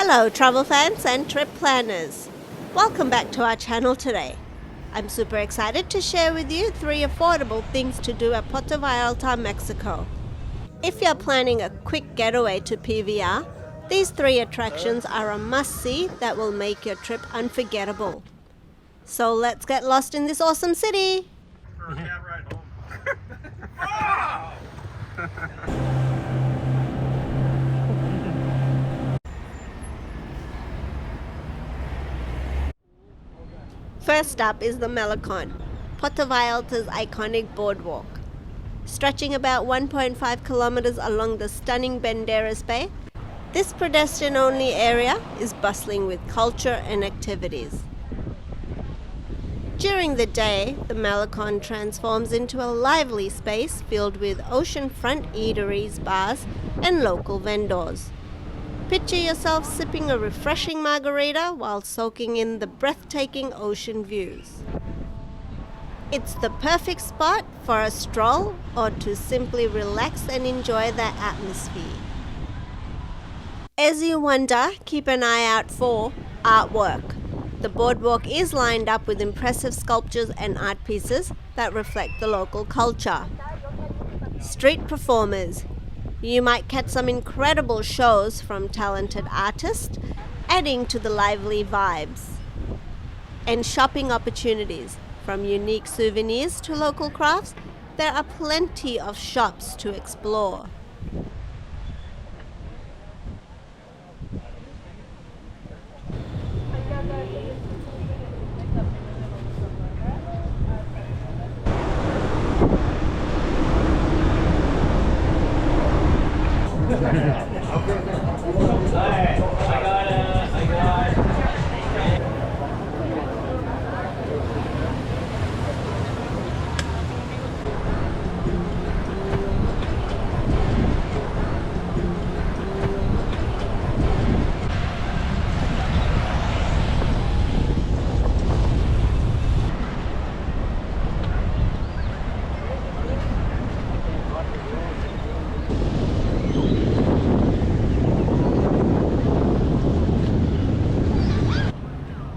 Hello travel fans and trip planners. Welcome back to our channel today. I'm super excited to share with you 3 affordable things to do at Puerto Vallarta, Mexico. If you're planning a quick getaway to PVR, these 3 attractions are a must-see that will make your trip unforgettable. So let's get lost in this awesome city! For a cab ride home. First up is the Malecon, Puerto Vallarta's iconic boardwalk. Stretching about 1.5 kilometers along the stunning Banderas Bay, this pedestrian-only area is bustling with culture and activities. During the day, the Malecon transforms into a lively space filled with oceanfront eateries, bars, and local vendors. Picture yourself sipping a refreshing margarita while soaking in the breathtaking ocean views. It's the perfect spot for a stroll or to simply relax and enjoy the atmosphere. As you wander, keep an eye out for artwork. The boardwalk is lined up with impressive sculptures and art pieces that reflect the local culture. Street performers. You might catch some incredible shows from talented artists, adding to the lively vibes. And shopping opportunities. From unique souvenirs to local crafts, there are plenty of shops to explore.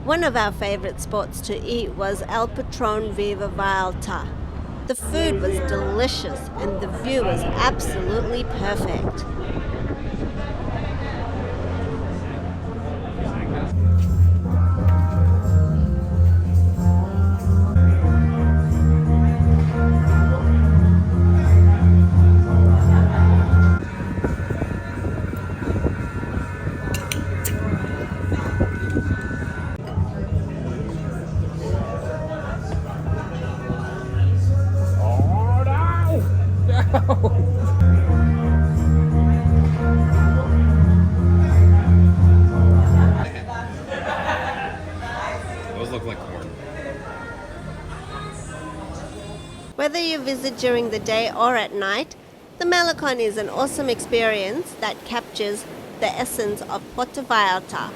One of our favorite spots to eat was El Patron Viva Vallarta. The food was delicious and the view was absolutely perfect. Those look like corn. Whether you visit during the day or at night, the Malecon is an awesome experience that captures the essence of Puerto Vallarta.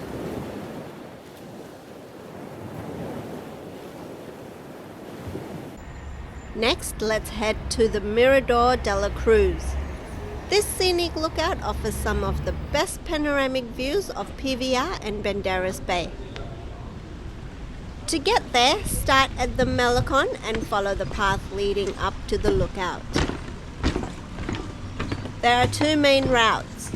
Next, let's head to the Mirador de la Cruz. This scenic lookout offers some of the best panoramic views of PVR and Banderas Bay. To get there, start at the Malecon and follow the path leading up to the lookout. There are 2 main routes.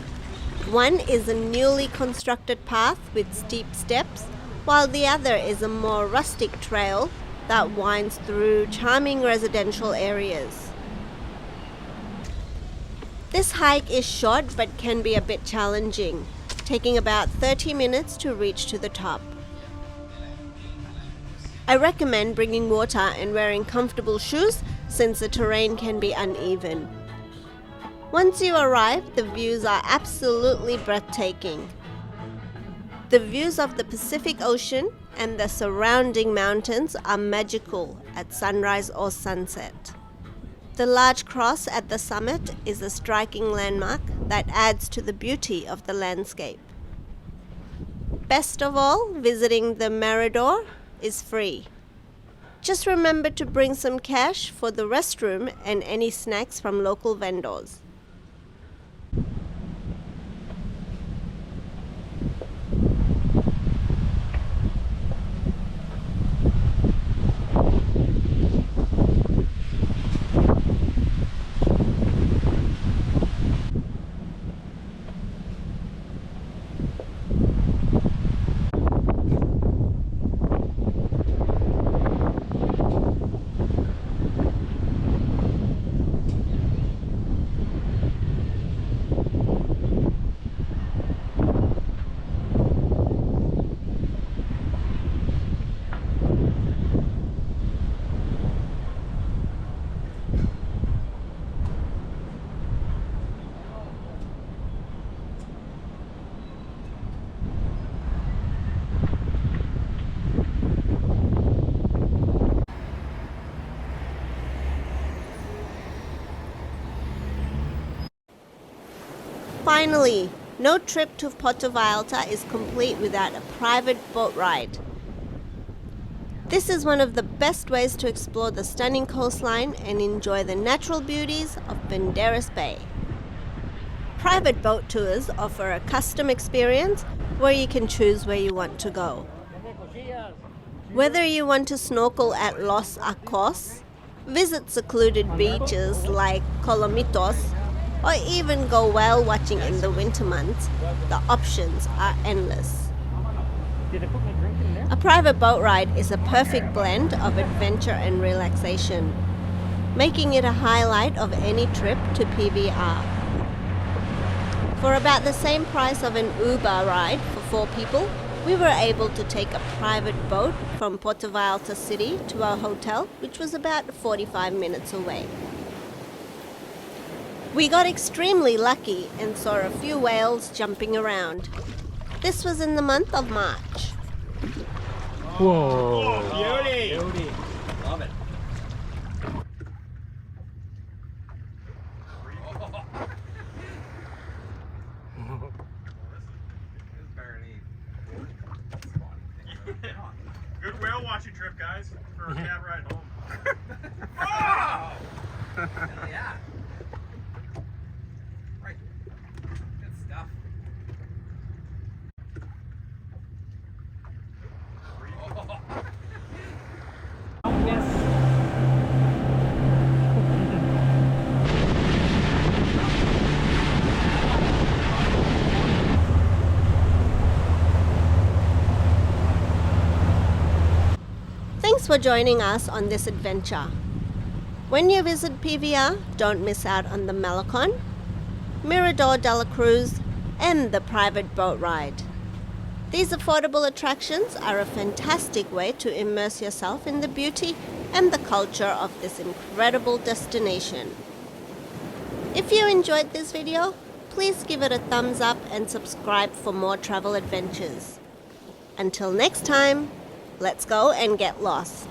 One is a newly constructed path with steep steps, while the other is a more rustic trail that winds through charming residential areas. This hike is short but can be a bit challenging, taking about 30 minutes to reach to the top. I recommend bringing water and wearing comfortable shoes since the terrain can be uneven. Once you arrive, the views are absolutely breathtaking. The views of the Pacific Ocean and the surrounding mountains are magical at sunrise or sunset. The large cross at the summit is a striking landmark that adds to the beauty of the landscape. Best of all, visiting the Mirador is free. Just remember to bring some cash for the restroom and any snacks from local vendors. Finally, no trip to Puerto Vallarta is complete without a private boat ride. This is one of the best ways to explore the stunning coastline and enjoy the natural beauties of Banderas Bay. Private boat tours offer a custom experience where you can choose where you want to go. Whether you want to snorkel at Los Arcos, visit secluded beaches like Colomitos, or even go whale watching in the winter months, the options are endless. A private boat ride is a perfect blend of adventure and relaxation, making it a highlight of any trip to PVR. For about the same price of an Uber ride for 4 people, we were able to take a private boat from Puerto Vallarta City to our hotel, which was about 45 minutes away. We got extremely lucky and saw a few whales jumping around. This was in the month of March. Whoa. Beauty. Beauty. Love it. Good whale watching trip, guys, for a cab ride home. Oh! Hell yeah. Right. Good stuff. Thanks for joining us on this adventure. When you visit PVR, don't miss out on the Malecon, Mirador de la Cruz, and the private boat ride. These affordable attractions are a fantastic way to immerse yourself in the beauty and the culture of this incredible destination. If you enjoyed this video, please give it a thumbs up and subscribe for more travel adventures. Until next time, let's go and get lost.